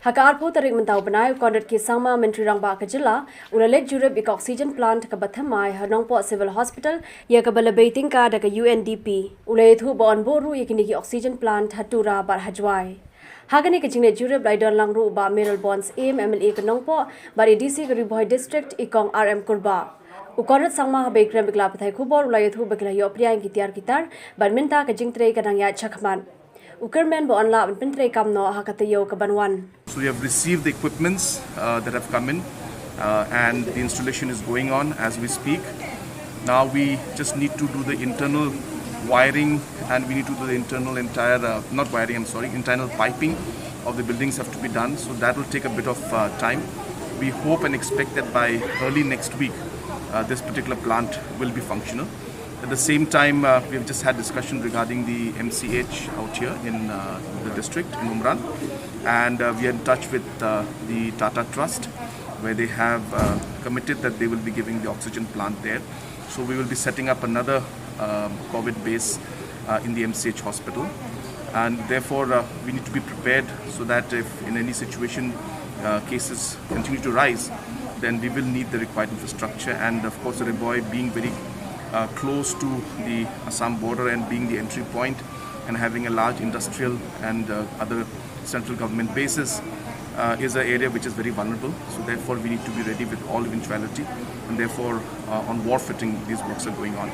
Hakar po tarik mentau benai kondat ki sangma Menteri Rangba Kejela ulalek jurep ik oxygen plant ke Bathamai Hanong Po Civil Hospital ya ke balabei tingka da ke UNDP ulai thu bon boru yakini ki oxygen plant hatura bar hajwai. Hagani ke jingne jurep laidon langru ba Meral Bonds aim MLA ke Nongpo bari DC ke Riboy District ikong RM Kurba. Ukorat sangma bekrem bikla pathai khubor ulai thu bakla yo priang ki tiar kitar badminta ke jingtre kadang ya chakman. Ukerman bo onla pentre kamno hakatayo kabanwan. So we have received the equipments that have come in and the installation is going on as we speak. Now we just need to do the internal wiring and we need to do the internal internal piping of the buildings have to be done. So that will take a bit of time. We hope and expect that by early next week this particular plant will be functional. At the same time, we have just had discussion regarding the MCH out here in the district in Umran, and we are in touch with the Tata Trust, where they have committed that they will be giving the oxygen plant there. So we will be setting up another COVID base in the MCH hospital, and therefore we need to be prepared so that if in any situation cases continue to rise, then we will need the required infrastructure, and of course the Riboy being very close to the Assam border and being the entry point and having a large industrial and other central government bases is an area which is very vulnerable. So therefore we need to be ready with all eventuality, and therefore on war footing these works are going on.